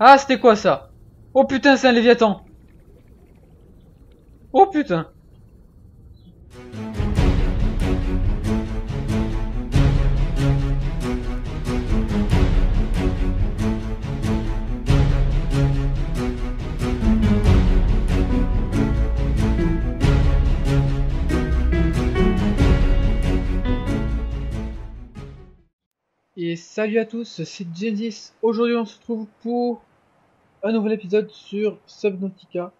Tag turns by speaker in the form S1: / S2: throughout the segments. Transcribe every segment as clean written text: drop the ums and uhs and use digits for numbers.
S1: Ah, c'était quoi ça? Oh putain, c'est un Léviathan. Oh putain. Et salut à tous, c'est Genesis. Aujourd'hui on se retrouve pour un nouvel épisode sur Subnautica.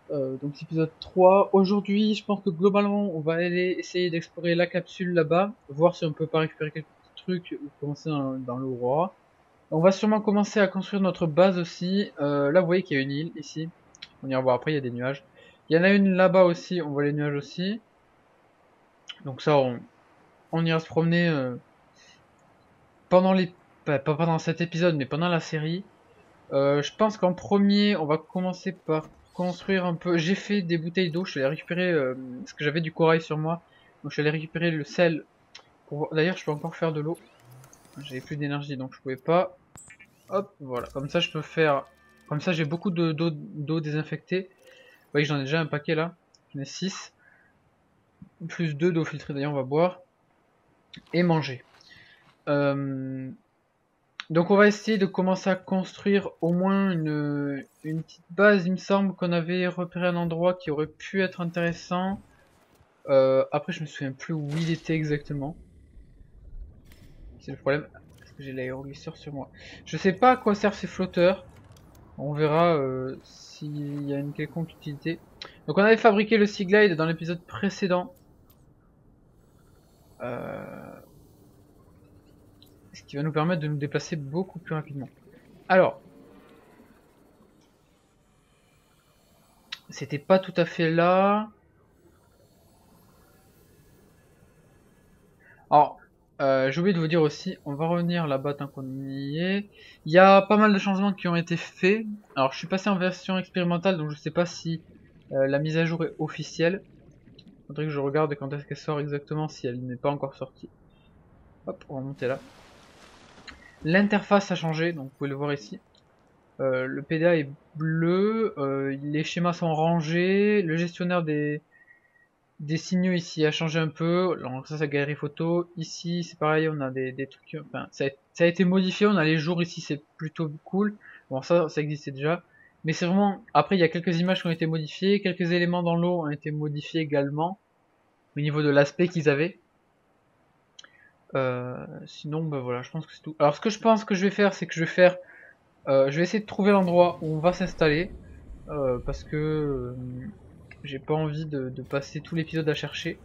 S1: Donc épisode 3. Aujourd'hui je pense que globalement on va aller essayer d'explorer la capsule là-bas, voir si on peut pas récupérer quelques petits trucs ou commencer dans l'Aurora. On va sûrement commencer à construire notre base aussi. Là vous voyez qu'il y a une île ici. On ira voir après, il y a des nuages. Il y en a une là-bas aussi, on voit les nuages aussi. Donc ça on ira se promener pendant les... pas pendant cet épisode mais pendant la série. Je pense qu'en premier, on va commencer par construire un peu. J'ai fait des bouteilles d'eau, je suis allé récupérer parce que j'avais du corail sur moi. Donc je suis allé récupérer le sel. D'ailleurs, je peux encore faire de l'eau. J'avais plus d'énergie donc je pouvais pas. Hop, voilà. Comme ça, je peux faire. Comme ça, j'ai beaucoup d'eau désinfectée. Vous voyez que j'en ai déjà un paquet là. J'en ai 6. Plus 2 d'eau filtrée d'ailleurs, on va boire. Et manger. Euh, Donc on va essayer de commencer à construire au moins une petite base. Il me semble qu'on avait repéré un endroit qui aurait pu être intéressant. Après je me souviens plus où il était exactement. C'est le problème. Parce que j'ai l'aéroglisseur sur moi. Je sais pas à quoi servent ces flotteurs. On verra s'il y a une quelconque utilité. Donc on avait fabriqué le Sea Glide dans l'épisode précédent. Ce qui va nous permettre de nous déplacer beaucoup plus rapidement. Alors, c'était pas tout à fait là. Alors, j'ai oublié de vous dire aussi, on va revenir là-bas tant qu'on y est. Il y a pas mal de changements qui ont été faits. Alors, je suis passé en version expérimentale, donc je sais pas si la mise à jour est officielle. Faudrait que je regarde quand est-ce qu'elle sort exactement, si elle n'est pas encore sortie. Hop, on va monter là. L'interface a changé, donc vous pouvez le voir ici. Le PDA est bleu, les schémas sont rangés, le gestionnaire des signaux ici a changé un peu. Alors ça, c'est galerie photo. Ici, c'est pareil, on a des trucs. Enfin, ça a été modifié. On a les jours ici, c'est plutôt cool. Bon, ça existait déjà. Mais c'est vraiment. Après, il y a quelques images qui ont été modifiées. Quelques éléments dans l'eau ont été modifiés également. Au niveau de l'aspect qu'ils avaient. Sinon, bah voilà, je pense que c'est tout. Alors, ce que je pense que je vais faire, c'est que je vais faire. Je vais essayer de trouver l'endroit où on va s'installer. Parce que j'ai pas envie de passer tout l'épisode à chercher.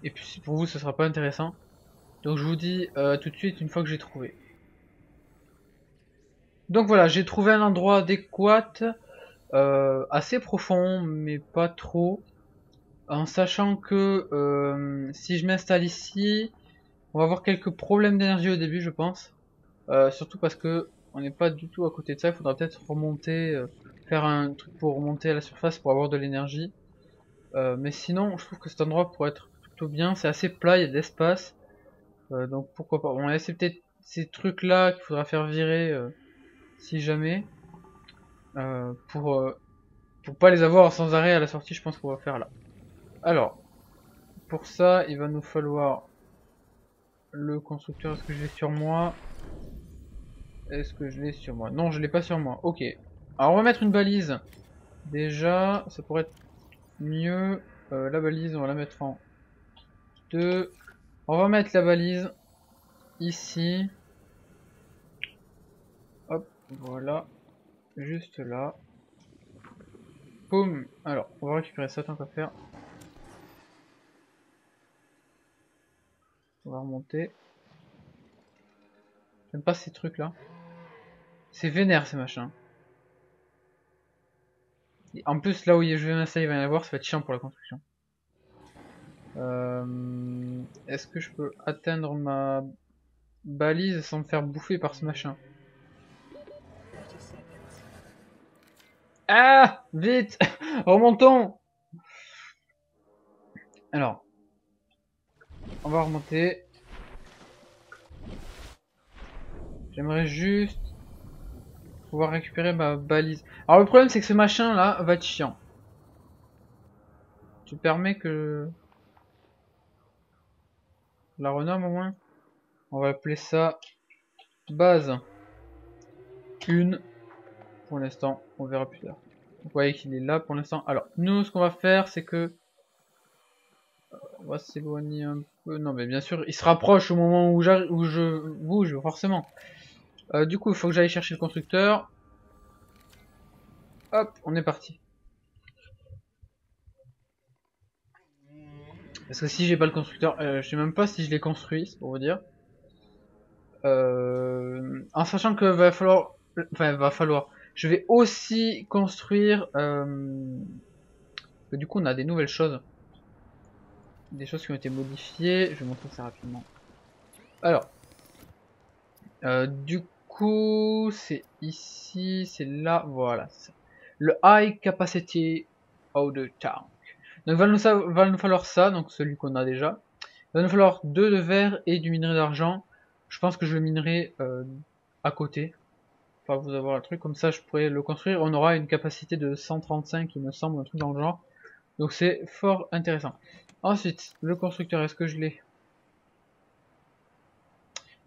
S1: Et puis pour vous ce sera pas intéressant. Donc je vous dis tout de suite une fois que j'ai trouvé. Donc voilà, j'ai trouvé un endroit adéquat, assez profond mais pas trop. En sachant que si je m'installe ici, on va avoir quelques problèmes d'énergie au début je pense. Surtout parce que on n'est pas du tout à côté de ça, il faudra peut-être remonter, faire un truc pour remonter à la surface pour avoir de l'énergie. Mais sinon je trouve que cet endroit pourrait être plutôt bien, c'est assez plat, il y a de l'espace. Donc pourquoi pas. On va laisser peut-être ces trucs là qu'il faudra faire virer si jamais. Pour pas les avoir sans arrêt à la sortie, je pense qu'on va faire là. Alors, pour ça, il va nous falloir le constructeur. Est-ce que je l'ai sur moi? Est-ce que je l'ai sur moi? Non, je l'ai pas sur moi. Ok. Alors on va mettre une balise. Déjà, ça pourrait être mieux. La balise, on va la mettre en 2. On va mettre la balise ici. Hop, voilà. Juste là. Boum. Alors, on va récupérer ça tant qu'à faire. On va remonter. J'aime pas ces trucs là. C'est vénère ces machins. Et en plus, là où je vais m'installer, il va y en avoir, ça va être chiant pour la construction. Est-ce que je peux atteindre ma balise sans me faire bouffer par ce machin? Ah! Vite! Remontons! Alors, on va remonter. J'aimerais juste pouvoir récupérer ma balise. Alors le problème c'est que ce machin là va être chiant. Tu permets que je la renomme au moins. On va appeler ça base 1 pour l'instant. On verra plus tard. Vous voyez qu'il est là pour l'instant. Alors nous ce qu'on va faire c'est que on va s'éloigner un peu. Non mais bien sûr il se rapproche au moment où je bouge forcément. Du coup il faut que j'aille chercher le constructeur. Hop, on est parti. Parce que si j'ai pas le constructeur, je sais même pas si je l'ai construit, c'est pour vous dire. En sachant que va falloir, enfin va falloir. Je vais aussi construire. Du coup, on a des nouvelles choses, des choses qui ont été modifiées. Je vais montrer ça rapidement. Alors, du coup, c'est ici, c'est là, voilà. Le High Capacity Outer Tank. Donc va nous falloir ça, donc celui qu'on a déjà. Il va nous falloir 2 de verre et du minerai d'argent. Je pense que je le minerai à côté. Pas vous avoir un truc comme ça, je pourrais le construire. On aura une capacité de 135, il me semble, un truc dans le genre. Donc c'est fort intéressant. Ensuite, le constructeur, est-ce que je l'ai?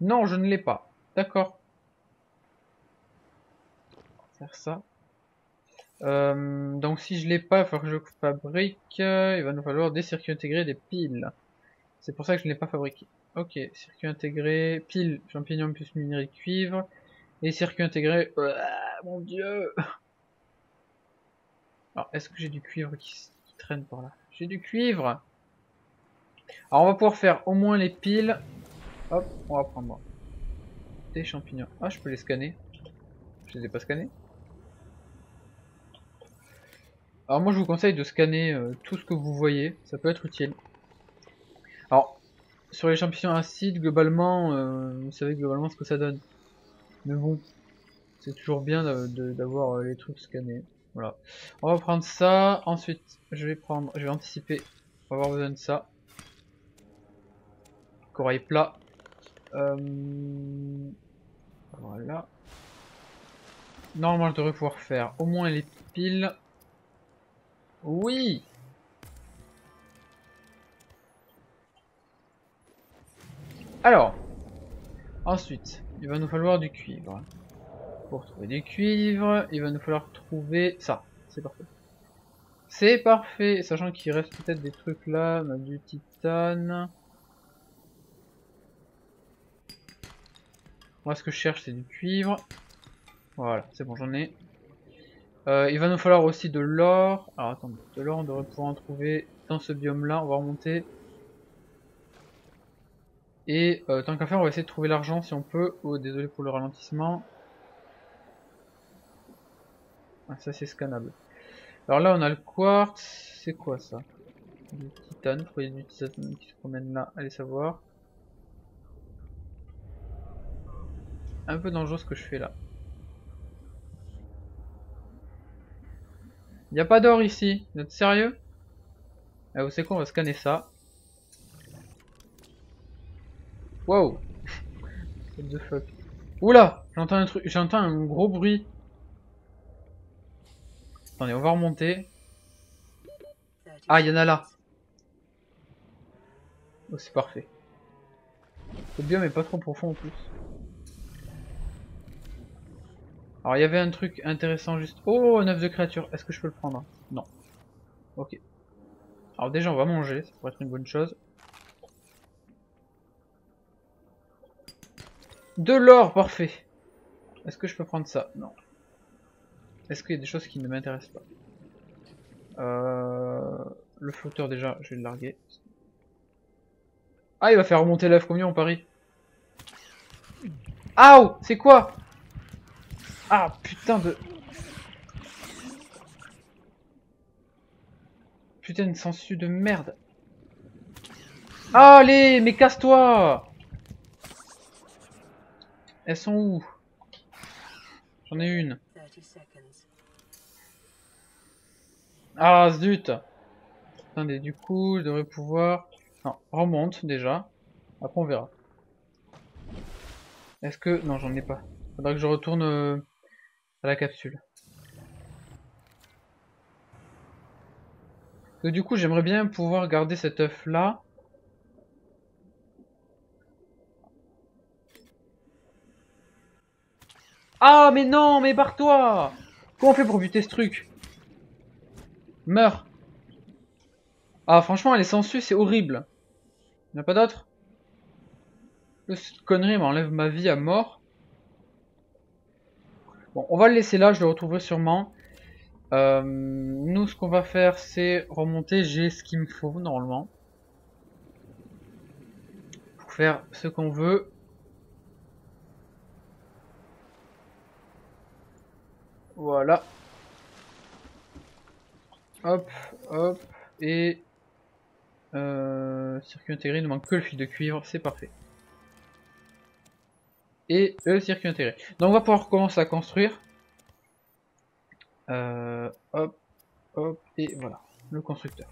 S1: Non, je ne l'ai pas. D'accord. Faire ça. Donc si je l'ai pas, il va falloir que je fabrique. Il va nous falloir des circuits intégrés, des piles. C'est pour ça que je ne l'ai pas fabriqué. Ok, circuit intégré, pile, champignon plus minerai de cuivre. Et circuit intégré. Mon dieu! Alors, est-ce que j'ai du cuivre qui traîne par là? J'ai du cuivre! Alors, on va pouvoir faire au moins les piles. Hop, on va prendre des champignons. Ah, je peux les scanner. Je les ai pas scannés. Alors, moi, je vous conseille de scanner tout ce que vous voyez. Ça peut être utile. Alors, sur les champignons acides, globalement, vous savez globalement ce que ça donne. Mais bon, c'est toujours bien d'avoir les trucs scannés. Voilà. On va prendre ça. Ensuite, je vais anticiper. On va avoir besoin de ça. Corail plat. Voilà. Normalement, je devrais pouvoir faire au moins les piles. Oui! Alors, ensuite, il va nous falloir du cuivre. Pour trouver du cuivre, il va nous falloir trouver ça. C'est parfait. C'est parfait, sachant qu'il reste peut-être des trucs là. On a du titane. Moi, ce que je cherche, c'est du cuivre. Voilà, c'est bon, j'en ai. Il va nous falloir aussi de l'or. Alors, attendez, de l'or, on devrait pouvoir en trouver dans ce biome-là. On va remonter. Et tant qu'à faire, on va essayer de trouver l'argent si on peut. Oh, désolé pour le ralentissement. Ah, ça, c'est scannable. Alors là, on a le quartz. C'est quoi ça? Du titane. Pourquoi il y a du titane qui se promène là? Allez savoir. Un peu dangereux ce que je fais là. Il n'y a pas d'or ici. Vous êtes sérieux? Ah, vous savez quoi? On va scanner ça. Wow! What the fuck? Oula! J'entends un truc. J'entends un gros bruit. Attendez, on va remonter. Ah, il y en a là. Oh, c'est parfait. Le biome est pas trop profond en plus. Alors il y avait un truc intéressant juste... Oh, un œuf de créature. Est-ce que je peux le prendre? Non. Ok. Alors déjà on va manger, ça pourrait être une bonne chose. De l'or, parfait. Est-ce que je peux prendre ça? Non. Est-ce qu'il y a des choses qui ne m'intéressent pas? Le flotteur déjà, je vais le larguer. Ah, il va faire remonter l'œuf, combien on parie? Aouh! C'est quoi? Ah, putain de... Putain de sangsue de merde. Allez, mais casse-toi! Elles sont où? J'en ai une. Ah, zut! Attendez, du coup, je devrais pouvoir... Non, remonte déjà. Après on verra. Est-ce que... Non, j'en ai pas. Faudra que je retourne à la capsule. Donc, du coup, j'aimerais bien pouvoir garder cet œuf là. Ah, mais non, mais barre-toi! Comment on fait pour buter ce truc? Meurs! Ah, franchement, elle est sensu, c'est horrible. Il n'y en a pas d'autre? Cette connerie m'enlève ma vie à mort. Bon, on va le laisser là, je le retrouverai sûrement. Nous, ce qu'on va faire, c'est remonter. J'ai ce qu'il me faut, normalement. Pour faire ce qu'on veut. Voilà. Hop, hop. Et... circuit intégré, il ne manque que le fil de cuivre, c'est parfait. Et le circuit intégré. Donc on va pouvoir commencer à construire. Hop, hop, et voilà, le constructeur.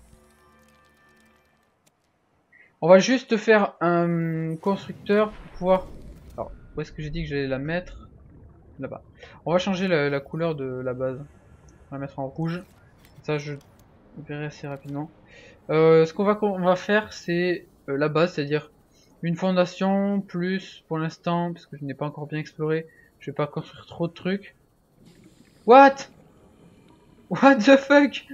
S1: On va juste faire un constructeur pour pouvoir... Alors, où est-ce que j'ai dit que j'allais la mettre? Là-bas. On va changer la couleur de la base. On va la mettre en rouge. Ça, je verrai assez rapidement. Ce qu'on va faire, c'est la base, c'est-à-dire une fondation plus, pour l'instant, parce que je n'ai pas encore bien exploré, je vais pas construire trop de trucs. What? What the fuck?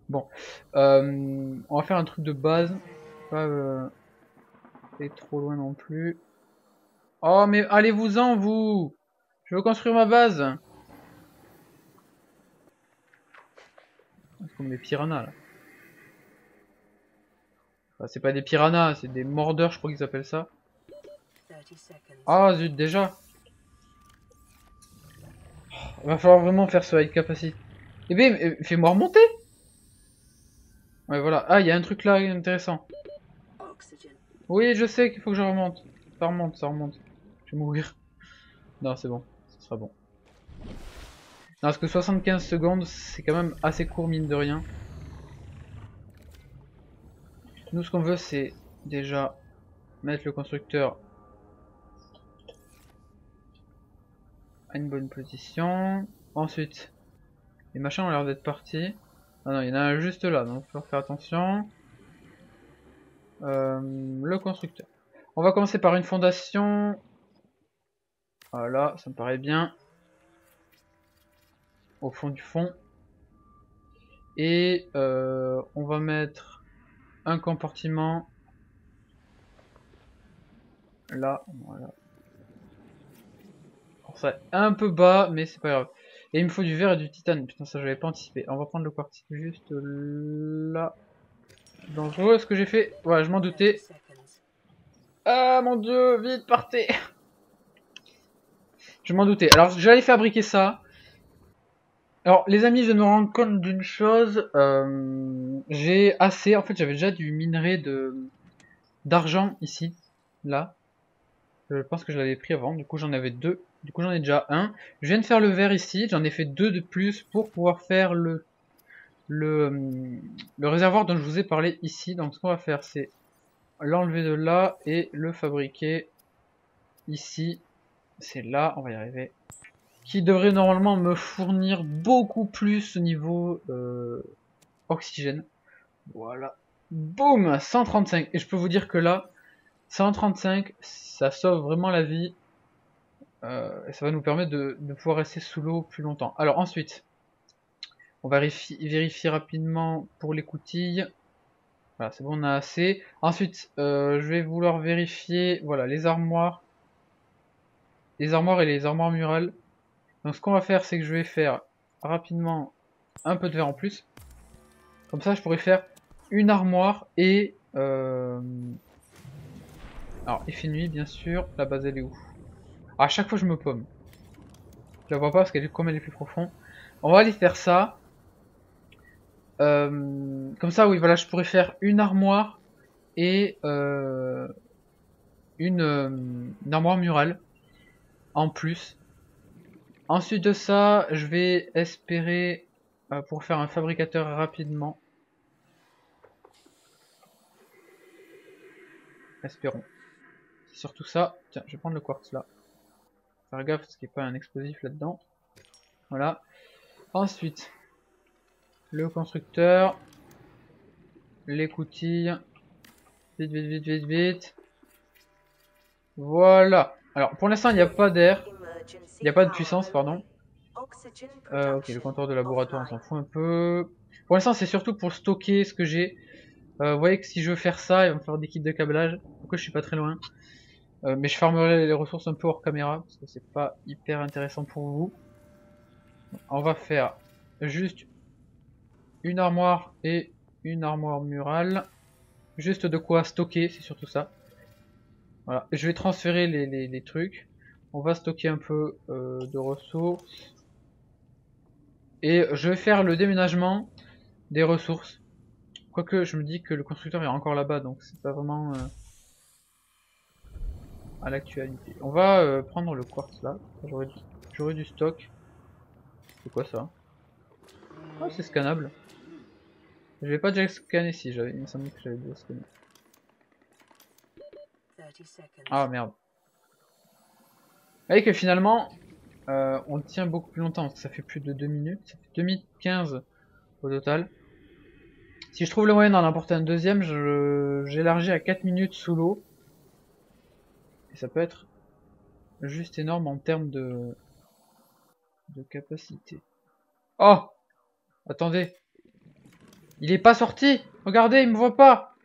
S1: Bon, on va faire un truc de base, pas aller trop loin non plus. Oh mais allez-vous-en vous! Je veux construire ma base! C'est comme des piranhas là. Enfin, c'est pas des piranhas, c'est des mordeurs, je crois qu'ils appellent ça. Ah zut, déjà! Il va falloir vraiment faire ce high capacity. Eh bien, fais-moi remonter! Ouais, voilà. Ah, il y a un truc là intéressant. Oui, je sais qu'il faut que je remonte. Ça remonte, ça remonte. Je vais mourir. Non, c'est bon. Ce sera bon. Non, parce que 75 secondes, c'est quand même assez court, mine de rien. Nous, ce qu'on veut, c'est déjà mettre le constructeur à une bonne position. Ensuite, les machins ont l'air d'être partis. Ah non, il y en a un juste là, donc il faut faire attention. Le constructeur. On va commencer par une fondation. Voilà, ça me paraît bien. Au fond du fond. Et on va mettre un compartiment là, voilà. Alors ça un peu bas, mais c'est pas grave. Et il me faut du verre et du titane. Putain, ça j'avais pas anticipé. On va prendre le quartz juste là. Dangereux ce que j'ai fait. Voilà, je m'en doutais. Ah mon dieu, vite partez. Je m'en doutais. Alors j'allais fabriquer ça. Alors les amis, je me rends compte d'une chose. J'ai assez. En fait, j'avais déjà du minerai d'argent ici, là. Je pense que je l'avais pris avant. Du coup, j'en avais deux. Du coup, j'en ai déjà un. Je viens de faire le verre ici. J'en ai fait deux de plus pour pouvoir faire le réservoir dont je vous ai parlé ici. Donc, ce qu'on va faire, c'est l'enlever de là et le fabriquer ici. C'est là, on va y arriver. Qui devrait normalement me fournir beaucoup plus au niveau oxygène. Voilà. Boum, 135. Et je peux vous dire que là, 135, ça sauve vraiment la vie. Et ça va nous permettre de pouvoir rester sous l'eau plus longtemps. Alors ensuite, on va vérifier rapidement pour les coutilles. Voilà, c'est bon, on a assez. Ensuite, je vais vouloir vérifier, voilà, les armoires et les armoires murales. Donc ce qu'on va faire, c'est que je vais faire rapidement un peu de verre en plus. Comme ça, je pourrais faire une armoire et... alors, il fait nuit, bien sûr. La base, elle est où? À chaque fois, je me paume. Je la vois pas parce qu'elle est comme elle est plus profonde. On va aller faire ça. Comme ça, oui, voilà, je pourrais faire une armoire et une armoire murale en plus. Ensuite de ça, je vais espérer pour faire un fabricateur rapidement. Espérons. C'est surtout ça. Tiens, je vais prendre le quartz là. Faire gaffe parce qu'il n'y a pas un explosif là-dedans. Voilà. Ensuite, le constructeur. L'écoutille. Vite, vite, vite, vite, vite. Voilà. Alors, pour l'instant, il n'y a pas d'air. Il n'y a pas de puissance, pardon. Ok, le compteur de laboratoire, on s'en fout un peu. Pour l'instant, c'est surtout pour stocker ce que j'ai. Vous voyez que si je veux faire ça, il va me falloir des kits de câblage. Pourquoi je suis pas très loin. Mais je farmerai les ressources un peu hors caméra, parce que c'est pas hyper intéressant pour vous. On va faire juste une armoire et une armoire murale. Juste de quoi stocker, c'est surtout ça. Voilà, je vais transférer les trucs. On va stocker un peu de ressources. Et je vais faire le déménagement des ressources. Quoique je me dis que le constructeur est encore là-bas, donc c'est pas vraiment à l'actualité. On va prendre le quartz là. J'aurais du stock. C'est quoi ça? Ah, c'est scannable. Je vais pas déjà scanner si il me semblait que j'avais déjà scanné. Ah merde. Vous voyez que finalement, on tient beaucoup plus longtemps, parce que ça fait plus de 2 minutes. Ça fait 2 minutes 15 au total. Si je trouve le moyen d'en apporter un deuxième, j'élargis à 4 minutes sous l'eau. Et ça peut être juste énorme en termes de capacité. Oh! Attendez. Il est pas sorti! Regardez, il me voit pas!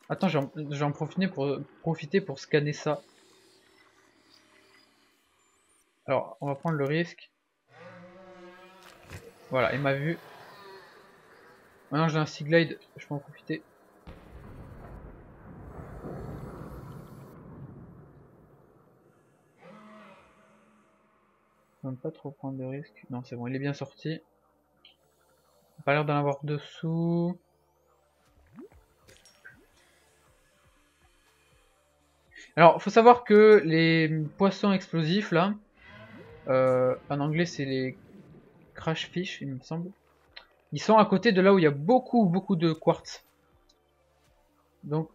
S1: Attends, je vais en profiter pour scanner ça. Alors, on va prendre le risque. Voilà, il m'a vu. Maintenant j'ai un Seaglide, je peux en profiter. Je ne pas trop prendre de risques. Non, c'est bon, il est bien sorti. Il n'a pas l'air d'en avoir dessous. Alors, faut savoir que les poissons explosifs là, en anglais c'est les crash fish, il me semble. Ils sont à côté de là où il y a beaucoup de quartz. Donc,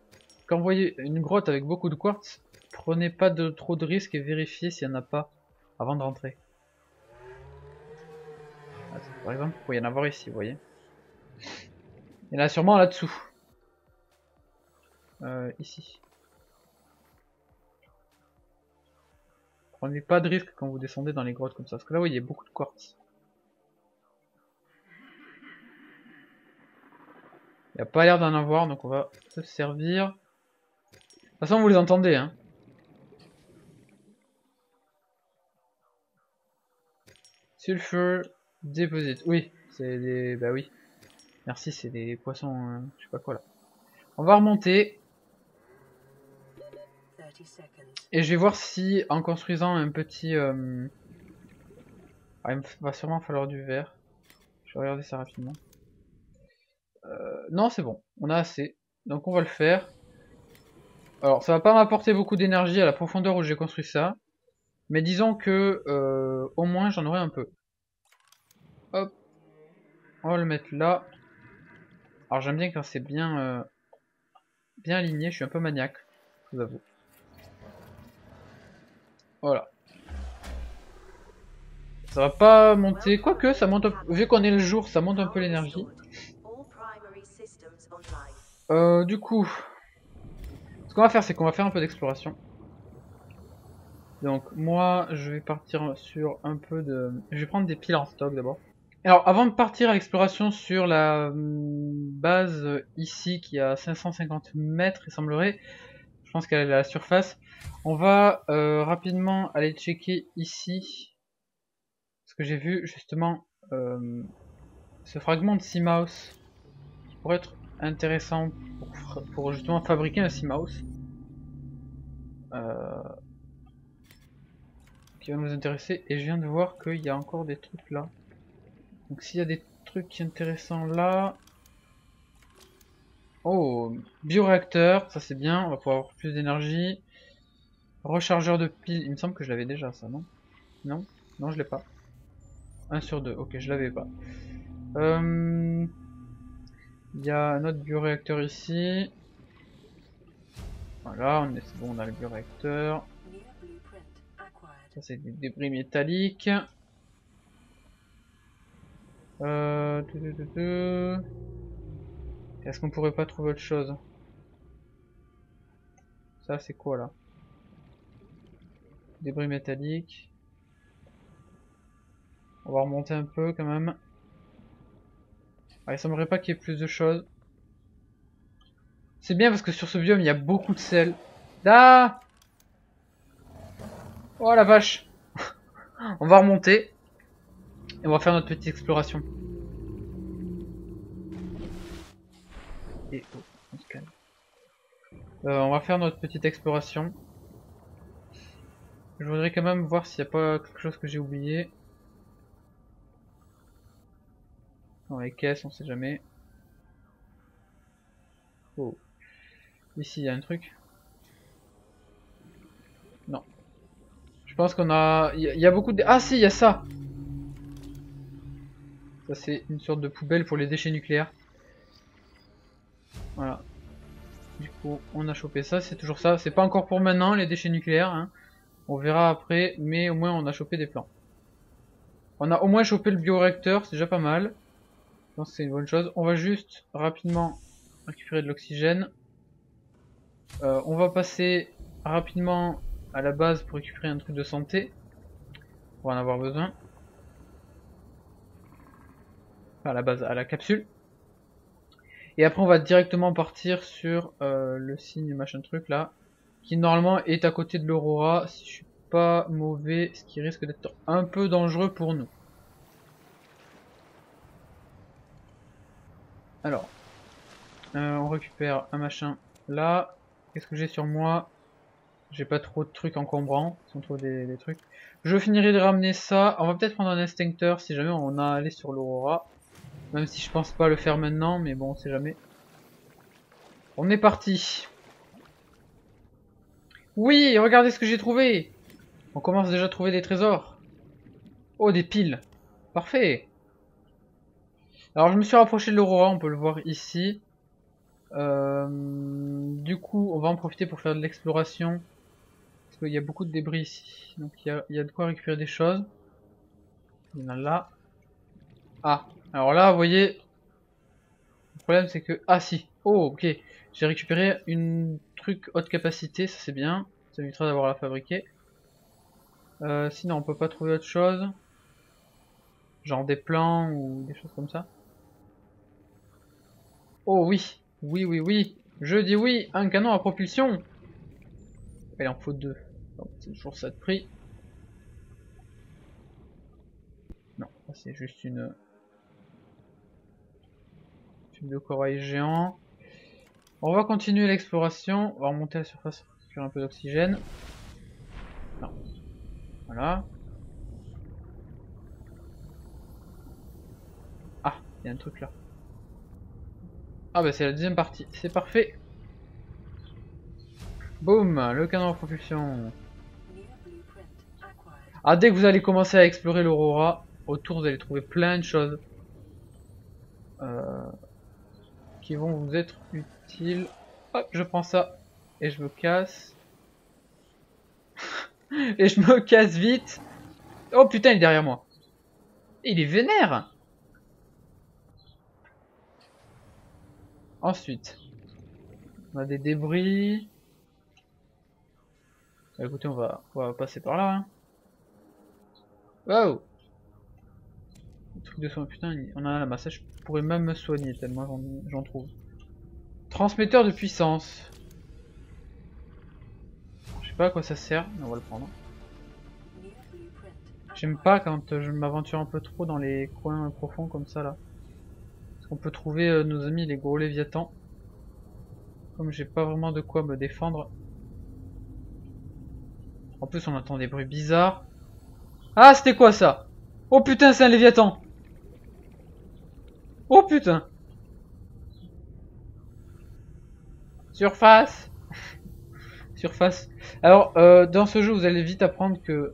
S1: quand vous voyez une grotte avec beaucoup de quartz, prenez pas trop de risques et vérifiez s'il n'y en a pas avant de rentrer. Ah, par exemple, il pourrait y en avoir ici, vous voyez. Il y en a sûrement là-dessous. Ici. Prenez pas de risque quand vous descendez dans les grottes comme ça, parce que là, oui, il y a beaucoup de quartz. Il n'y a pas l'air d'en avoir, donc on va se servir. De toute façon, vous les entendez, hein. Sulfur deposit. Oui, c'est des... Bah oui. Merci, c'est des poissons... je sais pas quoi, là. On va remonter. Et je vais voir si, en construisant un petit... Ah, il va sûrement falloir du verre. Je vais regarder ça rapidement. Non, c'est bon. On a assez. Donc on va le faire. Alors, ça va pas m'apporter beaucoup d'énergie à la profondeur où j'ai construit ça. Mais disons que au moins j'en aurai un peu. Hop. On va le mettre là. Alors j'aime bien quand c'est bien, bien aligné. Je suis un peu maniaque, je vous avoue. Voilà. Ça va pas monter. Quoique, ça monte. Vu qu'on est le jour, ça monte un peu l'énergie. Du coup, ce qu'on va faire, c'est qu'on va faire un peu d'exploration. Donc moi, je vais partir sur un peu de... Je vais prendre des piles en stock d'abord. Alors, avant de partir à l'exploration sur la base ici, qui est à 550 mètres, il semblerait, je pense qu'elle est à la surface, on va rapidement aller checker ici, parce que j'ai vu justement ce fragment de Seamouse, qui pourrait être intéressant pour justement fabriquer un Seamouse. Qui va nous intéresser, et je viens de voir qu'il y a encore des trucs là. Donc s'il y a des trucs intéressants là... Oh, bioréacteur, ça c'est bien, on va pouvoir avoir plus d'énergie. Rechargeur de piles, il me semble que je l'avais déjà ça, non? Non? Non, je l'ai pas. 1 sur 2, ok, je l'avais pas. Il y a un autre bioréacteur ici. Voilà, c'est bon, on a le bioréacteur. Ça c'est des débris métalliques. Est-ce qu'on pourrait pas trouver autre chose? Ça c'est quoi là? Débris métalliques. On va remonter un peu quand même. Il semblerait pas qu'il y ait plus de choses. C'est bien parce que sur ce biome il y a beaucoup de sel. Ah! Oh la vache! On va remonter. Et on va faire notre petite exploration. Et oh, on se calme. On va faire notre petite exploration. Je voudrais quand même voir s'il n'y a pas quelque chose que j'ai oublié. Dans les caisses, on sait jamais. Oh. Ici, il y a un truc. Non. Je pense qu'on a... Il y a beaucoup de... Ah si, il y a ça. Ça, c'est une sorte de poubelle pour les déchets nucléaires. Voilà. Du coup, on a chopé ça, c'est toujours ça. C'est pas encore pour maintenant, les déchets nucléaires. Hein. On verra après, mais au moins on a chopé des plans. On a au moins chopé le bioréacteur, c'est déjà pas mal. Je pense que c'est une bonne chose. On va juste rapidement récupérer de l'oxygène. On va passer rapidement à la base pour récupérer un truc de santé. On va en avoir besoin. Enfin, à la base, à la capsule. Et après on va directement partir sur le signe machin truc là. Qui normalement est à côté de l'Aurora, si je suis pas mauvais, ce qui risque d'être un peu dangereux pour nous. Alors, on récupère un machin là. Qu'est-ce que j'ai sur moi? J'ai pas trop de trucs encombrants, si on trouve des trucs. Je finirai de ramener ça. On va peut-être prendre un instincteur si jamais on a allé sur l'Aurora. Même si je pense pas le faire maintenant, mais bon, on sait jamais. On est parti. Oui, regardez ce que j'ai trouvé. On commence déjà à trouver des trésors. Oh, des piles. Parfait. Alors, je me suis rapproché de l'Aurora, on peut le voir ici. Du coup, on va en profiter pour faire de l'exploration. Parce qu'il y a beaucoup de débris ici. Donc, il y a de quoi récupérer des choses. Il y en a là. Ah, alors là, vous voyez... Le problème, c'est que... Ah, si. Oh, ok. J'ai récupéré une truc haute capacité, ça c'est bien. Ça évitera d'avoir à la fabriquer. Sinon, on peut pas trouver autre chose. Genre des plans ou des choses comme ça. Oh oui, oui, oui, oui. Je dis oui, un canon à propulsion. Il en faut deux. C'est toujours ça de prix. Non, c'est juste une tube de corail géant. On va continuer l'exploration. On va remonter à la surface pour récupérer un peu d'oxygène. Non. Voilà. Ah, il y a un truc là. Ah bah c'est la deuxième partie, c'est parfait. Boum, le canon à propulsion. Ah, dès que vous allez commencer à explorer l'Aurora, autour vous allez trouver plein de choses qui vont vous être utiles. Hop, je prends ça et je me casse. Et je me casse vite. Oh putain, il est derrière moi. Il est vénère. Ensuite, on a des débris. Bah, écoutez, on va passer par là. Hein. Wow. Le truc de soin, putain, on a la masse. Je pourrais même me soigner tellement j'en trouve. Transmetteur de puissance. Je sais pas à quoi ça sert, mais on va le prendre. J'aime pas quand je m'aventure un peu trop dans les coins profonds comme ça là. Parce qu'on peut trouver nos amis les gros léviathans. Comme j'ai pas vraiment de quoi me défendre. En plus on entend des bruits bizarres. Ah, c'était quoi ça? Oh putain, c'est un léviathan. Oh putain. Surface. Surface. Alors, dans ce jeu, vous allez vite apprendre que...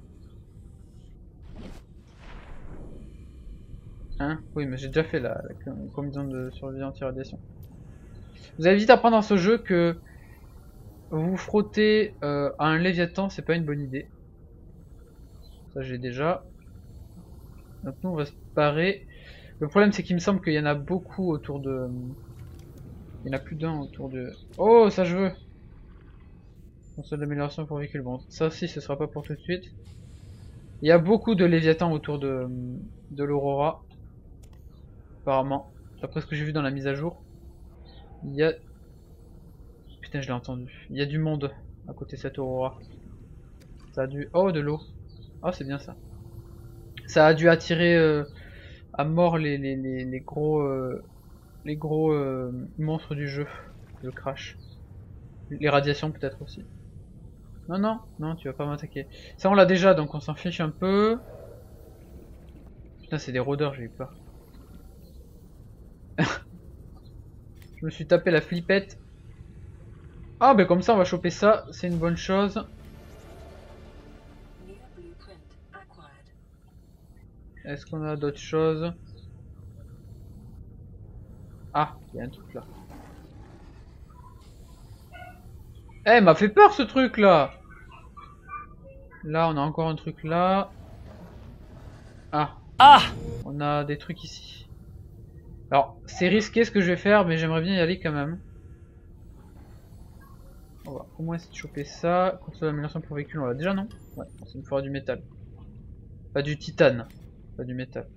S1: Hein? Oui, mais j'ai déjà fait la combinaison de survie anti-radiation. Vous allez vite apprendre dans ce jeu que vous frotter à un léviathan, c'est pas une bonne idée. Ça j'ai déjà. Donc nous on va se parer. Le problème c'est qu'il me semble qu'il y en a beaucoup autour de... Il y en a plus d'un autour de... Oh ça je veux. Console d'amélioration pour véhicule. Bon ça aussi ce sera pas pour tout de suite. Il y a beaucoup de Léviathan autour de l'Aurora. Apparemment. D'après ce que j'ai vu dans la mise à jour. Il y a... Putain je l'ai entendu. Il y a du monde à côté de cette Aurora. Ça a dû... Oh de l'eau. Oh c'est bien ça. Ça a dû attirer à mort les gros monstres du jeu. Le crash. Les radiations peut-être aussi. Non, non, non, tu vas pas m'attaquer. Ça on l'a déjà donc on s'en fiche un peu. Putain c'est des rôdeurs, j'ai eu peur. Je me suis tapé la flippette. Ah ben comme ça on va choper ça, c'est une bonne chose. Est-ce qu'on a d'autres choses? Ah, il y a un truc là. Eh, m'a fait peur ce truc là. Là, on a encore un truc là. Ah. Ah. On a des trucs ici. Alors, c'est risqué ce que je vais faire, mais j'aimerais bien y aller quand même. On va au moins essayer de choper ça. Console d'amélioration pour véhicule, on l'a déjà non? Ouais, ça me fera du métal. Pas du titane, pas du métal.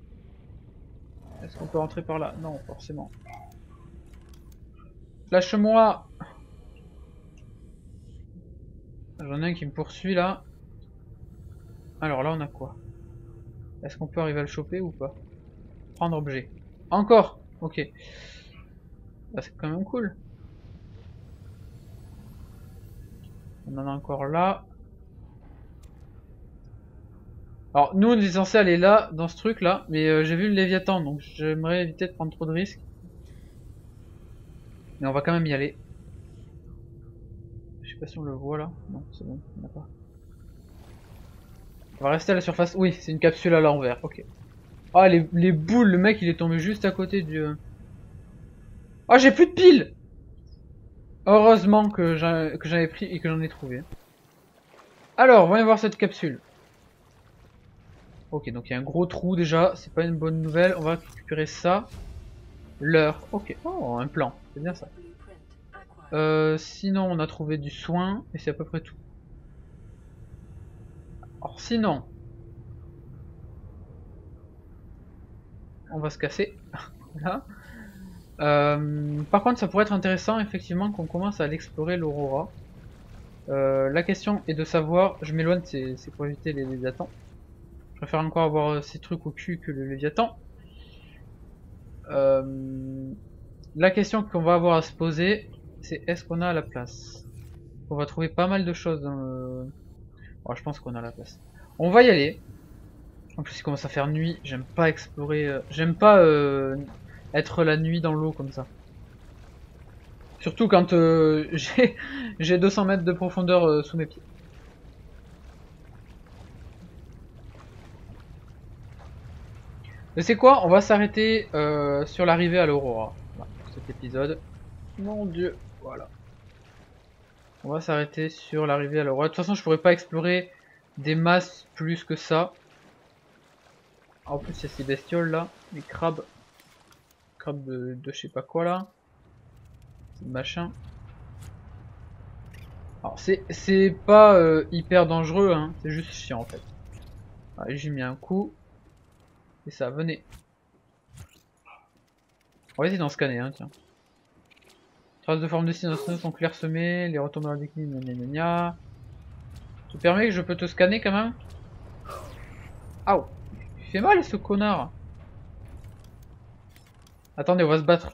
S1: Est-ce qu'on peut rentrer par là? Non, forcément. Lâche-moi! J'en ai un qui me poursuit là. Alors là on a quoi? Est-ce qu'on peut arriver à le choper ou pas? Prendre objet. Encore! Ok. Bah, c'est quand même cool. On en a encore là. Alors nous on est censé aller là, dans ce truc là, mais j'ai vu le Léviathan donc j'aimerais éviter de prendre trop de risques. Mais on va quand même y aller. Je sais pas si on le voit là. Non, c'est bon, on n'a pas. On va rester à la surface. Oui, c'est une capsule à l'envers, ok. Ah les boules, le mec il est tombé juste à côté du... Oh j'ai plus de piles. Heureusement que j'en ai pris et que j'en ai trouvé. Alors, voyons voir cette capsule. Ok, donc il y a un gros trou déjà, c'est pas une bonne nouvelle. On va récupérer ça. L'heure, ok. Oh, un plan, c'est bien ça. Sinon, on a trouvé du soin, et c'est à peu près tout. Alors sinon, on va se casser. Voilà. Par contre, ça pourrait être intéressant effectivement qu'on commence à l'explorer l'Aurora. La question est de savoir, je m'éloigne, c'est pour éviter les Léviathans. Je préfère encore avoir ces trucs au cul que le Léviathan. La question qu'on va avoir à se poser, c'est est-ce qu'on a la place? On va trouver pas mal de choses dans le... Oh, je pense qu'on a la place. On va y aller. En plus il commence à faire nuit, j'aime pas explorer, j'aime pas être la nuit dans l'eau comme ça. Surtout quand j'ai 200 mètres de profondeur sous mes pieds. Mais c'est quoi? On va s'arrêter sur l'arrivée à l'Aurora. Voilà, pour cet épisode. Mon dieu, voilà. On va s'arrêter sur l'arrivée à l'Aurora. De toute façon, je pourrais pas explorer des masses plus que ça. En plus, il y a ces bestioles là, les crabes. Crabes de je sais pas quoi là. C'est machin. Alors, c'est pas hyper dangereux, hein. C'est juste chiant en fait. Allez, j'ai mis un coup. Et ça, venez. On va essayer d'en scanner, hein, tiens. Traces de forme destination sont clairsemées, les retombées du climat, gna gna gna. Tu permets que je peux te scanner quand même? Aouh! Il fait mal ce connard! Attendez, on va se battre.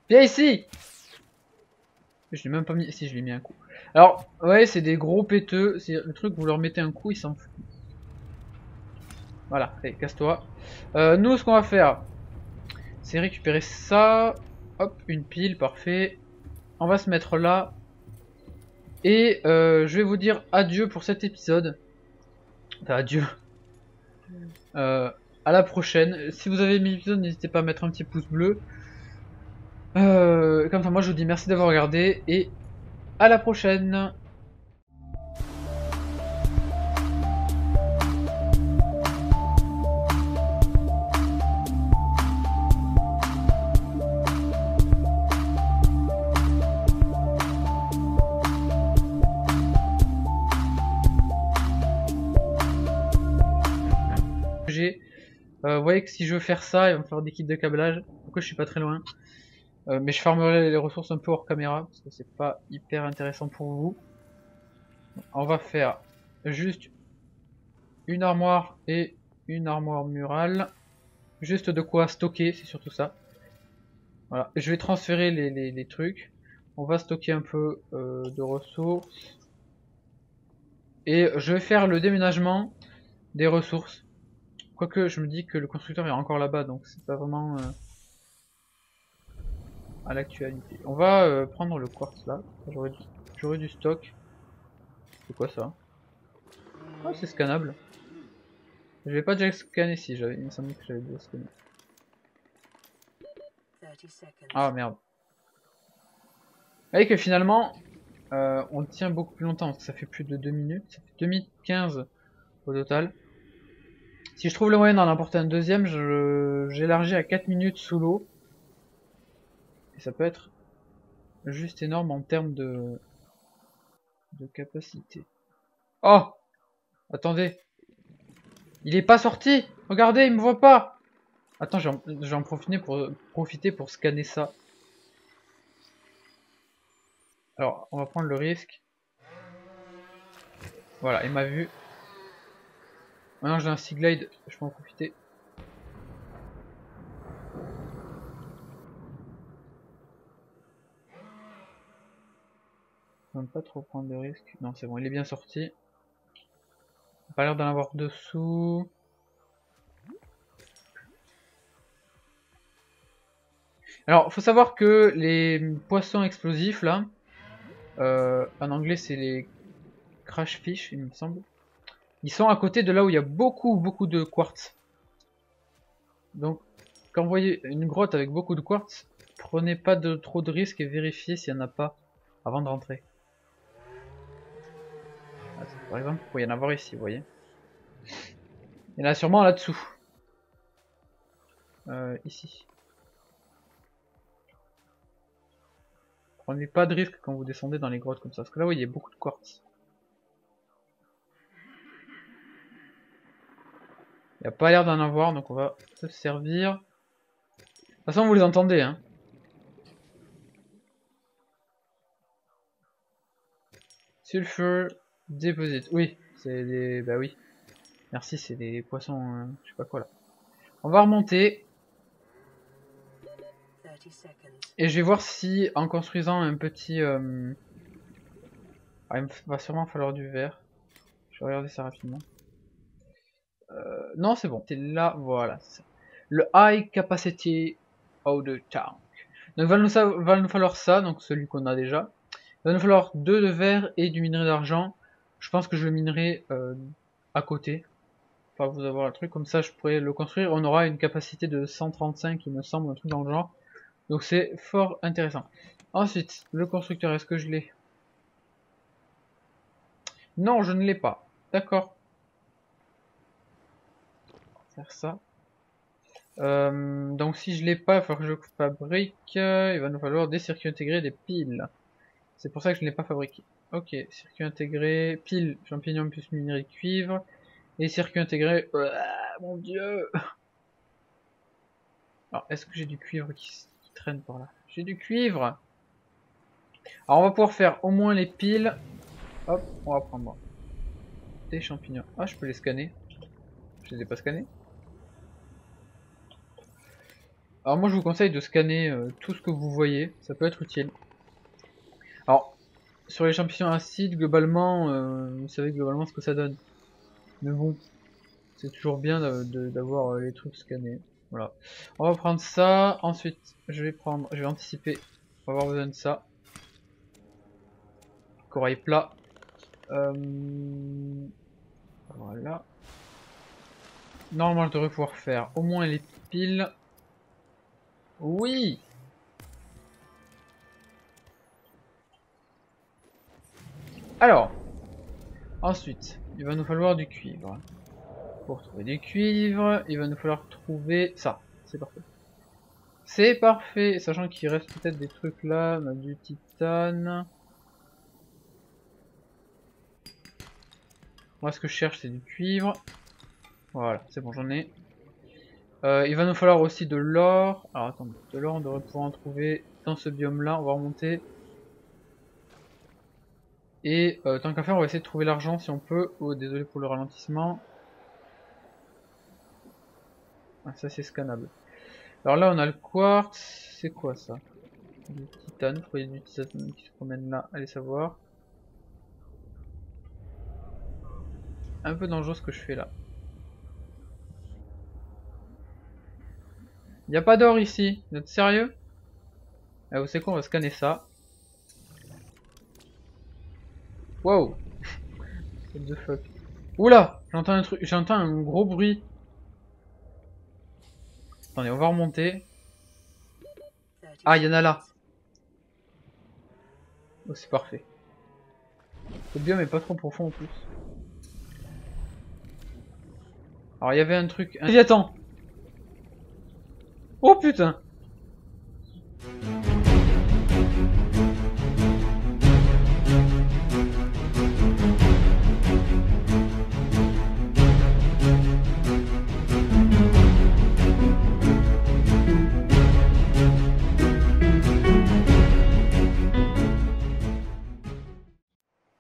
S1: Viens ici! Je l'ai même pas mis. Si, je l'ai mis un coup. Alors, ouais, c'est des gros péteux. C'est le truc, vous leur mettez un coup, ils s'en foutent. Voilà, allez, casse-toi. Nous, ce qu'on va faire, c'est récupérer ça. Hop, une pile, parfait. On va se mettre là. Et je vais vous dire adieu pour cet épisode. Enfin, adieu. À la prochaine. Si vous avez aimé l'épisode, n'hésitez pas à mettre un petit pouce bleu. Comme ça, moi je vous dis merci d'avoir regardé et à la prochaine. j'ai. Vous voyez que si je veux faire ça, il va me falloir des kits de câblage. Pourquoi je suis pas très loin. Mais je farmerai les ressources un peu hors caméra, parce que c'est pas hyper intéressant pour vous. On va faire juste une armoire et une armoire murale. Juste de quoi stocker, c'est surtout ça. Voilà, je vais transférer les trucs. On va stocker un peu de ressources. Et je vais faire le déménagement des ressources. Quoique je me dis que le constructeur est encore là-bas, donc c'est pas vraiment à l'actualité. On va prendre le quartz là. J'aurais du stock. C'est quoi ça? Ah, c'est scannable. Je vais pas déjà scanner si j'avais. Il me semble que j'avais déjà scanné. Ah merde. Vous voyez que finalement, on tient beaucoup plus longtemps, parce que ça fait plus de 2 minutes. Ça fait 2 minutes 15 au total. Si je trouve le moyen d'en apporter un deuxième, j'élargis à 4 minutes sous l'eau. Et ça peut être juste énorme en termes de capacité. Oh! Attendez. Il est pas sorti! Regardez, il me voit pas! Attends, je vais en profiter pour scanner ça. Alors, on va prendre le risque. Voilà, il m'a vu. Maintenant j'ai un Seaglide, je peux en profiter. Je ne pas trop prendre de risques. Non, c'est bon, il est bien sorti. Il n'a pas l'air d'en avoir dessous. Alors, faut savoir que les poissons explosifs là, en anglais c'est les crash fish, il me semble. Ils sont à côté de là où il y a beaucoup de quartz. Donc, quand vous voyez une grotte avec beaucoup de quartz, prenez pas trop de risques et vérifiez s'il n'y en a pas avant de rentrer. Par exemple, il pourrait y en avoir ici, vous voyez. Il y en a sûrement là-dessous. Ici. Prenez pas de risque quand vous descendez dans les grottes comme ça. Parce que là, oui, il y a beaucoup de quartz. Il n'y a pas l'air d'en avoir, donc on va se servir. De toute façon, vous les entendez, hein. Sulfur deposit. Oui, c'est des... Bah oui. Merci, c'est des poissons... je sais pas quoi là. On va remonter. Et je vais voir si, en construisant un petit... Ah, il va sûrement falloir du verre. Je vais regarder ça rapidement. Non, c'est bon. C'est là, voilà. Le High Capacity Powder Tank. Donc va nous falloir ça, donc celui qu'on a déjà. Il va nous falloir 2 de verre et du minerai d'argent. Je pense que je le minerai à côté. Pour vous avoir le truc, comme ça je pourrais le construire. On aura une capacité de 135, il me semble, un truc dans le genre. Donc c'est fort intéressant. Ensuite, le constructeur, est-ce que je l'ai? Non, je ne l'ai pas. D'accord. Faire ça. Donc si je l'ai pas, il va falloir que je fabrique. Il va nous falloir des circuits intégrés, des piles. C'est pour ça que je ne l'ai pas fabriqué. Ok, circuit intégré, pile, champignons plus minerai de cuivre. Et circuit intégré. Mon dieu! Alors, est-ce que j'ai du cuivre qui traîne par là? J'ai du cuivre! Alors, on va pouvoir faire au moins les piles. Hop, on va prendre des champignons. Ah, je peux les scanner. Je les ai pas scannés. Alors, moi, je vous conseille de scanner tout ce que vous voyez. Ça peut être utile. Alors, sur les champignons acides, globalement, vous savez globalement ce que ça donne. Mais bon, c'est toujours bien d'avoir les trucs scannés. Voilà. On va prendre ça. Ensuite, je vais anticiper. On va avoir besoin de ça. Corail plat. Voilà. Normalement, je devrais pouvoir faire au moins les piles. Oui! Alors, ensuite, il va nous falloir du cuivre. Pour trouver du cuivre, il va nous falloir trouver ça. C'est parfait. C'est parfait, sachant qu'il reste peut-être des trucs là. On a du titane. Moi, ce que je cherche, c'est du cuivre. Voilà, c'est bon, j'en ai. Il va nous falloir aussi de l'or. Alors attendez, de l'or on devrait pouvoir en trouver dans ce biome là, on va remonter. Et tant qu'à faire on va essayer de trouver l'argent si on peut. Oh désolé pour le ralentissement. Ah, ça c'est scannable. Alors là on a le quartz, c'est quoi ça? Du titane, pourquoi il y a du titane qui se promène là, allez savoir. Un peu dangereux ce que je fais là. Y a pas d'or ici, vous êtes sérieux? Ah, vous savez quoi, on va scanner ça. Wow! What the fuck? Oula! J'entends un truc, j'entends un gros bruit. Attendez, on va remonter. Ah, il y en a là. Oh, c'est parfait. Le biome est pas trop profond en plus. Alors, il y avait un truc. Un Léviathan! Oh putain!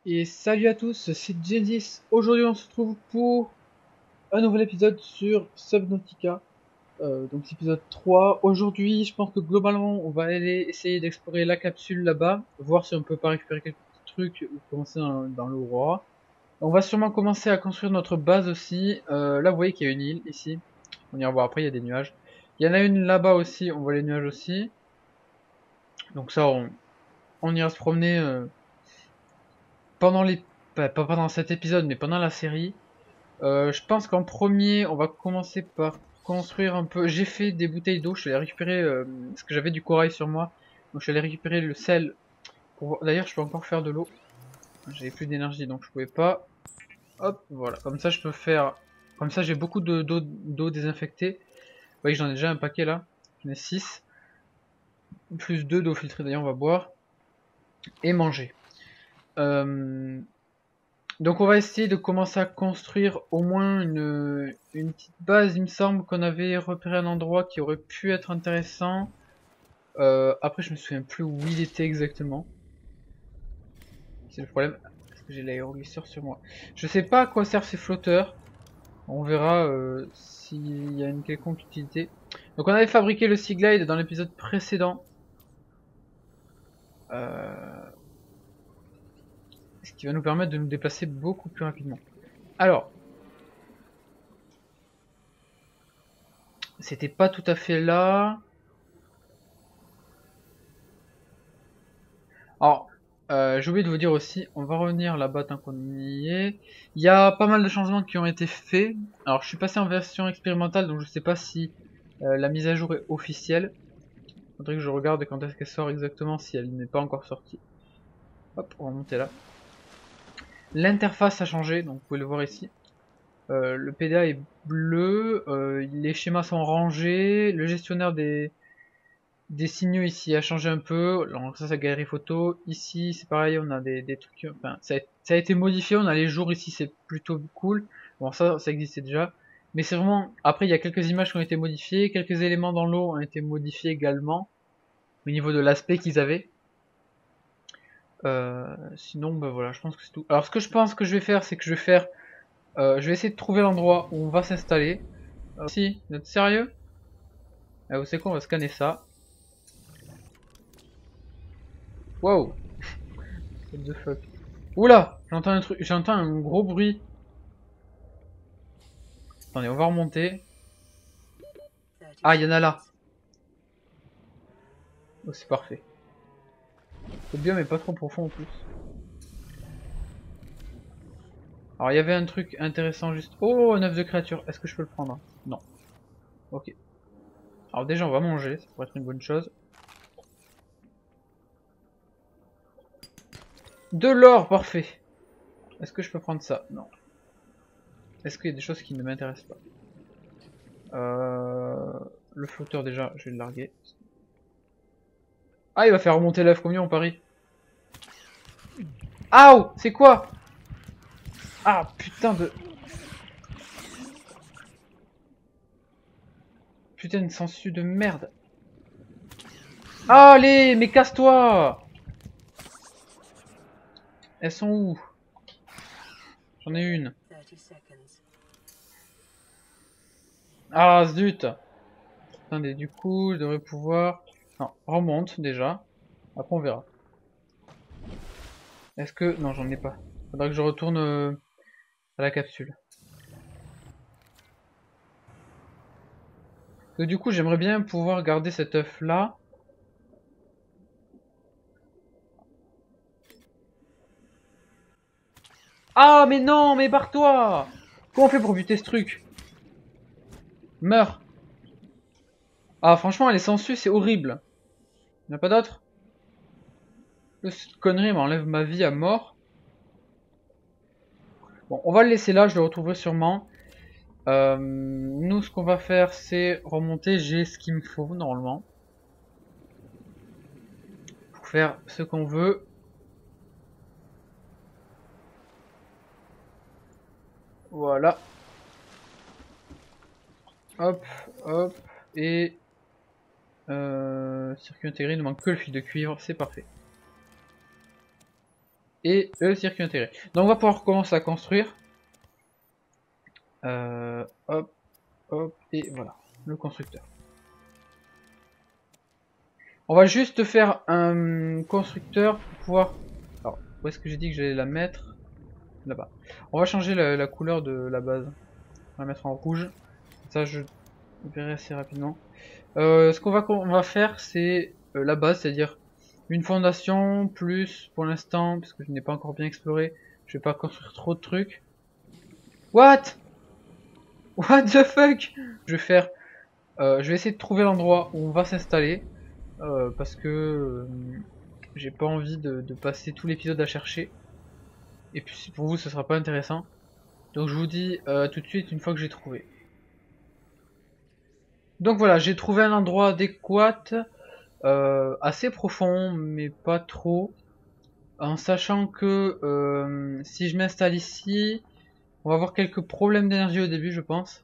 S1: Et salut à tous, c'est Genesis. Aujourd'hui, on se retrouve pour un nouvel épisode sur Subnautica. Donc, c'est épisode 3. Aujourd'hui, je pense que globalement, on va aller essayer d'explorer la capsule là-bas, voir si on peut pas récupérer quelques petits trucs ou commencer dans l'Aurora. On va sûrement commencer à construire notre base aussi. Là, vous voyez qu'il y a une île ici. On ira voir après, il y a des nuages. Il y en a une là-bas aussi, on voit les nuages aussi. Donc ça, on ira se promener pendant les... pas pendant cet épisode, mais pendant la série. Je pense qu'en premier, on va commencer par construire un peu... J'ai fait des bouteilles d'eau, je suis allé récupérer... parce que j'avais du corail sur moi. Donc je suis allé récupérer le sel. D'ailleurs, je peux encore faire de l'eau. J'avais plus d'énergie, donc je pouvais pas. Hop, voilà. Comme ça, je peux faire... Comme ça, j'ai beaucoup d'eau désinfectée. Vous voyez, j'en ai déjà un paquet là. J'en ai 6. Plus 2 d'eau filtrée, d'ailleurs, on va boire. Et manger. Donc on va essayer de commencer à construire au moins une petite base. Il me semble qu'on avait repéré un endroit qui aurait pu être intéressant. Après je me souviens plus où il était exactement. C'est le problème. Parce que j'ai l'aéroglisseur sur moi. Je sais pas à quoi servent ces flotteurs. On verra s'il y a une quelconque utilité. Donc on avait fabriqué le Sea Glide dans l'épisode précédent. Ce qui va nous permettre de nous déplacer beaucoup plus rapidement. Alors, c'était pas tout à fait là. Alors, j'ai oublié de vous dire aussi, on va revenir là-bas tant qu'on y est. Il y a pas mal de changements qui ont été faits. Alors, je suis passé en version expérimentale, donc je sais pas si la mise à jour est officielle. Faudrait que je regarde quand est-ce qu'elle sort exactement, si elle n'est pas encore sortie. Hop, on va monter là. L'interface a changé, donc vous pouvez le voir ici. Le PDA est bleu, les schémas sont rangés, le gestionnaire des signaux ici a changé un peu. Alors ça, c'est la galerie photo. Ici, c'est pareil, on a des trucs. Enfin, ça a été modifié. On a les jours ici, c'est plutôt cool. Bon, ça existait déjà. Mais c'est vraiment. Après, il y a quelques images qui ont été modifiées. Quelques éléments dans l'eau ont été modifiés également. Au niveau de l'aspect qu'ils avaient. Sinon, bah voilà, je pense que c'est tout. Alors, ce que je pense que je vais faire, c'est que je vais faire. Je vais essayer de trouver l'endroit où on va s'installer. Si, vous êtes sérieux? Vous savez quoi, on va scanner ça. Wow! What the fuck? Oula! J'entends un truc, j'entends un gros bruit. Attendez, on va remonter. Ah, il y en a là. Oh, c'est parfait. Le biome est pas trop profond en plus. Alors, il y avait un truc intéressant juste... Oh, un œuf de créature. Est-ce que je peux le prendre? Non. Ok. Alors déjà, on va manger. Ça pourrait être une bonne chose. De l'or, parfait. Est-ce que je peux prendre ça? Non. Est-ce qu'il y a des choses qui ne m'intéressent pas? Le flotteur déjà, je vais le larguer. Ah, il va faire remonter l'œuf, combien on parie? Ah, c'est quoi? Ah, putain de... putain de sangsue de merde. Allez, mais casse-toi! Elles sont où? J'en ai une. Ah zut! Attendez, du coup, je devrais pouvoir... Non, remonte déjà. Après on verra. Est-ce que... Non, j'en ai pas. Faudra que je retourne à la capsule. Donc, du coup, j'aimerais bien pouvoir garder cet œuf là. Ah, mais non, mais barre-toi! Comment on fait pour buter ce truc? Meurs! Ah, franchement, les sangsues, c'est horrible. Il n'y en a pas d'autre? Cette connerie m'enlève ma vie à mort. Bon, on va le laisser là, je le retrouverai sûrement. Nous, ce qu'on va faire, c'est remonter. J'ai ce qu'il me faut, normalement. Pour faire ce qu'on veut. Voilà. Hop, hop. Et... circuit intégré, il ne manque que le fil de cuivre, c'est parfait. Et le circuit intégré. Donc on va pouvoir commencer à construire. Hop, hop, et voilà, le constructeur. On va juste faire un constructeur pour pouvoir... Alors, où est-ce que j'ai dit que j'allais la mettre? Là-bas. On va changer la couleur de la base. On va la mettre en rouge. Ça, je verrai assez rapidement. Ce qu'on va faire, c'est la base, c'est-à-dire une fondation plus, pour l'instant, parce que je n'ai pas encore bien exploré, je vais pas construire trop de trucs. What? What the fuck? Je vais faire... je vais essayer de trouver l'endroit où on va s'installer. Parce que j'ai pas envie de passer tout l'épisode à chercher. Et puis pour vous ce sera pas intéressant. Donc je vous dis tout de suite une fois que j'ai trouvé. Donc voilà, j'ai trouvé un endroit adéquat, assez profond mais pas trop. En sachant que si je m'installe ici, on va avoir quelques problèmes d'énergie au début je pense.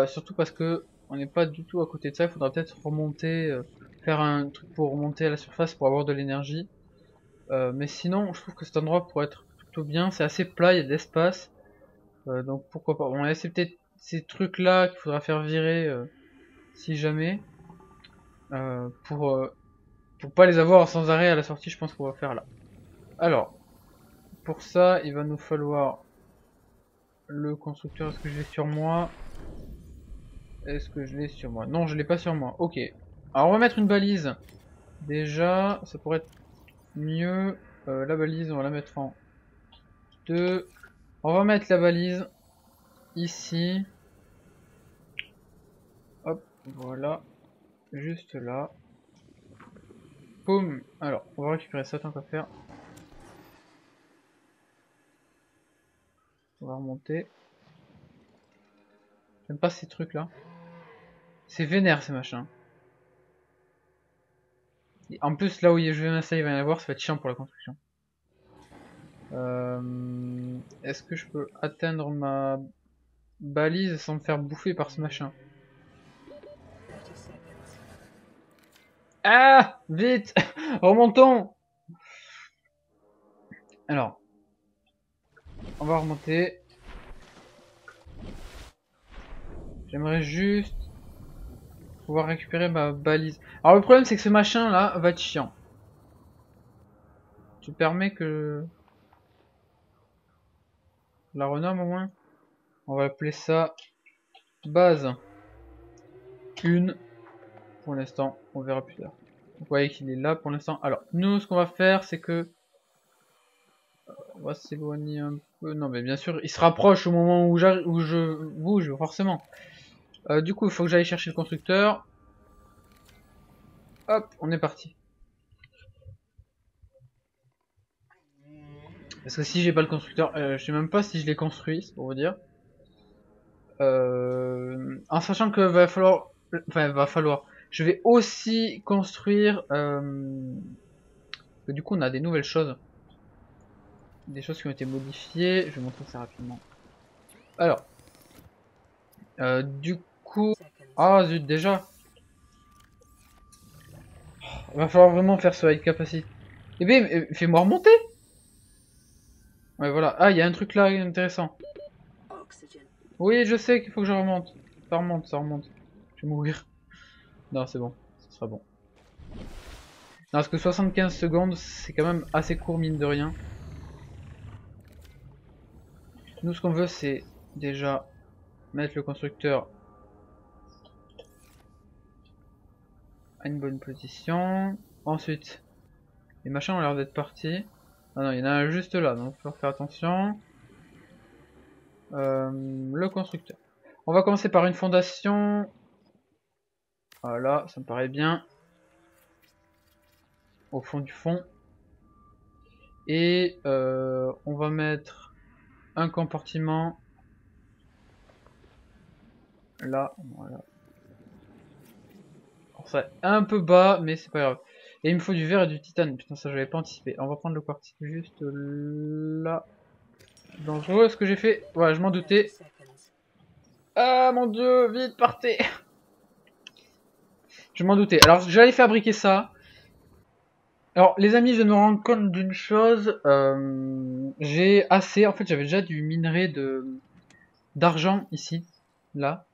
S1: Surtout parce que on n'est pas du tout à côté de ça, il faudra peut-être remonter, faire un truc pour remonter à la surface pour avoir de l'énergie. Mais sinon, je trouve que cet endroit pourrait être plutôt bien. C'est assez plat, il y a de l'espace. Donc pourquoi pas. On va laisser peut-être ces trucs-là qu'il faudra faire virer si jamais. Pour pas les avoir sans arrêt à la sortie, je pense qu'on va faire là. Alors, pour ça, il va nous falloir le constructeur. Est-ce que je l'ai sur moi? Est-ce que je l'ai sur moi? Non, je l'ai pas sur moi. Ok. Alors on va mettre une balise. Déjà, ça pourrait être mieux. La balise, on va la mettre en 2. On va mettre la balise ici. Hop, voilà. Juste là. Boum. Alors, on va récupérer ça tant qu'à faire. On va remonter. J'aime pas ces trucs là. C'est vénère ces machins. Et en plus, là où je vais m'installer, il va y en avoir, ça va être chiant pour la construction. Est-ce que je peux atteindre ma balise sans me faire bouffer par ce machin? Ah! Vite! Remontons! Alors, on va remonter. J'aimerais juste pouvoir récupérer ma balise. Alors le problème c'est que ce machin là va être chiant. Tu permets que je la renomme au moins? On va appeler ça base 1 pour l'instant, on verra plus tard. Vous voyez qu'il est là pour l'instant. Alors nous ce qu'on va faire c'est que on va s'éloigner un peu. Non mais bien sûr il se rapproche au moment où je bouge forcément. Du coup il faut que j'aille chercher le constructeur. Hop, on est parti. Parce que si j'ai pas le constructeur, je sais même pas si je l'ai construit, c'est pour vous dire. En sachant que va falloir, enfin va falloir. Je vais aussi construire. Du coup, on a des nouvelles choses, des choses qui ont été modifiées. Je vais montrer ça rapidement. Alors, du coup, Ah zut, déjà. Il va falloir vraiment faire ce high capacity. Eh bien, fais-moi remonter. Ouais, voilà. Ah, il y a un truc là intéressant. Oui, je sais qu'il faut que je remonte. Ça remonte, ça remonte. Je vais mourir. Non, c'est bon. Ce sera bon. Non, parce que 75 secondes, c'est quand même assez court, mine de rien. Nous, ce qu'on veut, c'est déjà mettre le constructeur à une bonne position. Ensuite, les machins ont l'air d'être partis. Ah non, il y en a un juste là, donc il faut faire attention. Le constructeur. On va commencer par une fondation. Voilà, ça me paraît bien. Au fond du fond. Et on va mettre un compartiment là. Voilà. Alors ça un peu bas, mais c'est pas grave. Et il me faut du verre et du titane. Putain, ça j'avais pas anticipé. On va prendre le quartz juste là. Dangereux ce que j'ai fait. Voilà, je m'en doutais. Ah mon dieu, vite, partez. Je m'en doutais. Alors j'allais fabriquer ça. Alors les amis, je me rends compte d'une chose. J'ai assez. En fait, j'avais déjà du minerai d'argent ici. Là.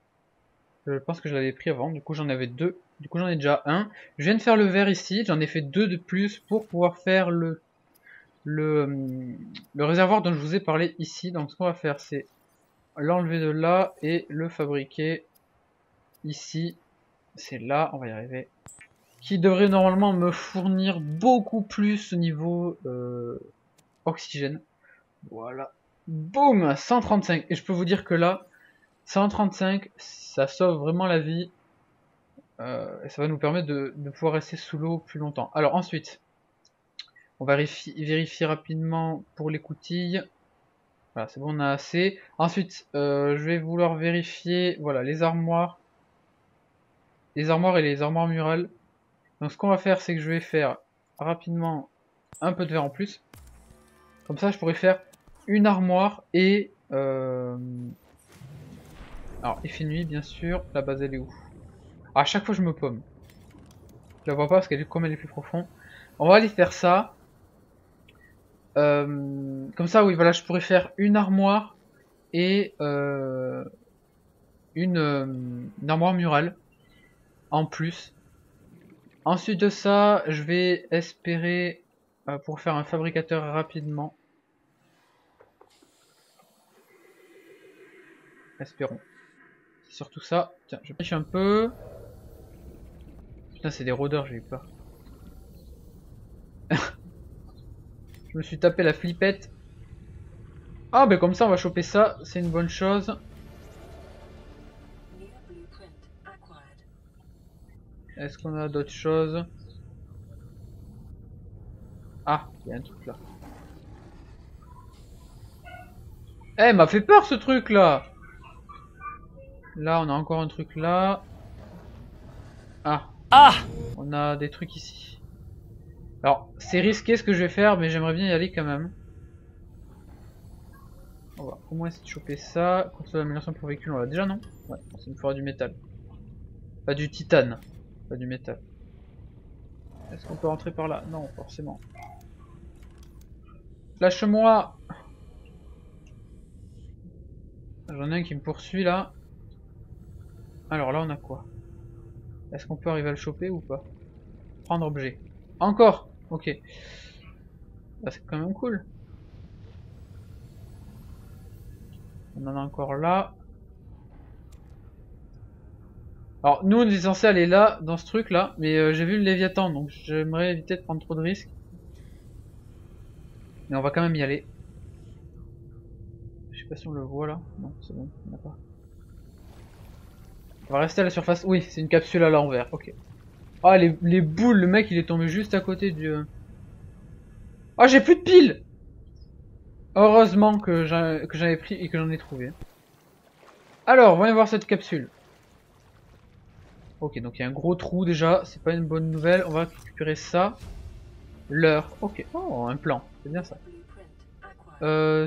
S1: Je pense que je l'avais pris avant. Du coup, j'en avais deux. Du coup, j'en ai déjà un. Je viens de faire le verre ici. J'en ai fait deux de plus pour pouvoir faire le réservoir dont je vous ai parlé ici. Donc ce qu'on va faire, c'est l'enlever de là et le fabriquer ici. C'est là, on va y arriver. Qui devrait normalement me fournir beaucoup plus au niveau oxygène. Voilà. Boum, 135. Et je peux vous dire que là, 135, ça sauve vraiment la vie. Et ça va nous permettre de pouvoir rester sous l'eau plus longtemps. Alors ensuite, on va vérifier rapidement pour les coutilles. Voilà, c'est bon, on a assez. Ensuite, je vais vouloir vérifier, voilà, les armoires et les armoires murales. Donc ce qu'on va faire, c'est que je vais faire rapidement un peu de verre en plus. Comme ça, je pourrais faire une armoire et... alors, il fait nuit, bien sûr. La base, elle est où? À chaque fois, je me paume. Je la vois pas parce qu'elle est comme elle est plus profond. On va aller faire ça. Comme ça, oui, voilà, je pourrais faire une armoire et une armoire murale en plus. Ensuite de ça, je vais espérer pour faire un fabricateur rapidement. Espérons. C'est surtout ça. Tiens, je pêche un peu. Putain, c'est des rôdeurs, j'ai eu peur. Je me suis tapé la flippette. Ah, ben comme ça, on va choper ça. C'est une bonne chose. Est-ce qu'on a d'autres choses? Ah, il y a un truc là. Eh, m'a fait peur ce truc là! Là, on a encore un truc là. Ah! Ah! On a des trucs ici. Alors, c'est risqué ce que je vais faire, mais j'aimerais bien y aller quand même. On va au moins essayer de choper ça. Contre l'amélioration pour véhicule, on l'a déjà, non? Ouais, ça me fera du métal. Pas du titane, pas du métal. Est-ce qu'on peut rentrer par là? Non, forcément. Lâche-moi! J'en ai un qui me poursuit là. Alors là, on a quoi? Est-ce qu'on peut arriver à le choper ou pas? Prendre objet. Encore! Ok. Bah, c'est quand même cool. On en a encore là. Alors nous on est censé aller là, dans ce truc là, mais j'ai vu le Léviathan, donc j'aimerais éviter de prendre trop de risques. Mais on va quand même y aller. Je sais pas si on le voit là. Non, c'est bon, on n'a pas. On va rester à la surface. Oui, c'est une capsule à l'envers, ok. Ah les boules, le mec il est tombé juste à côté du... Ah j'ai plus de piles. Heureusement que j'en ai pris et que j'en ai trouvé. Alors, voyons voir cette capsule. Ok, donc il y a un gros trou déjà, c'est pas une bonne nouvelle. On va récupérer ça. L'heure, ok. Oh, un plan, c'est bien ça.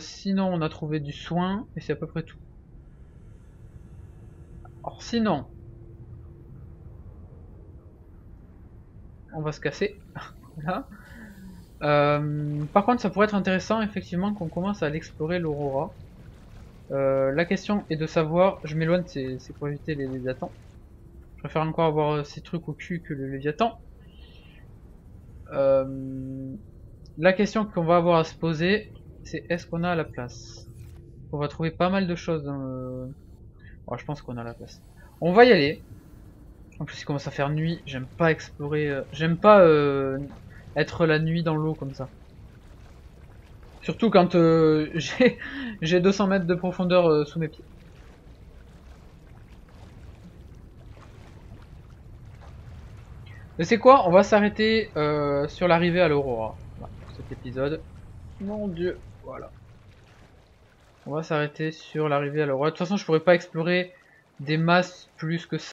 S1: Sinon, on a trouvé du soin, et c'est à peu près tout. Alors sinon, on va se casser. Voilà. Par contre, ça pourrait être intéressant effectivement qu'on commence à l'explorer l'Aurora. La question est de savoir, je m'éloigne, c'est pour éviter les Léviathans. Je préfère encore avoir ces trucs au cul que le Léviathan. La question qu'on va avoir à se poser, c'est est-ce qu'on a la place? On va trouver pas mal de choses dans le... Bon, je pense qu'on a la place. On va y aller. En plus, il commence à faire nuit. J'aime pas explorer. J'aime pas être la nuit dans l'eau comme ça. Surtout quand j'ai 200 mètres de profondeur sous mes pieds. Mais c'est quoi? On va s'arrêter sur l'arrivée à l'Aurora. Voilà, pour cet épisode. Mon dieu, voilà. On va s'arrêter sur l'arrivée à l'Aurora. De toute façon, je pourrais pas explorer des masses plus que ça.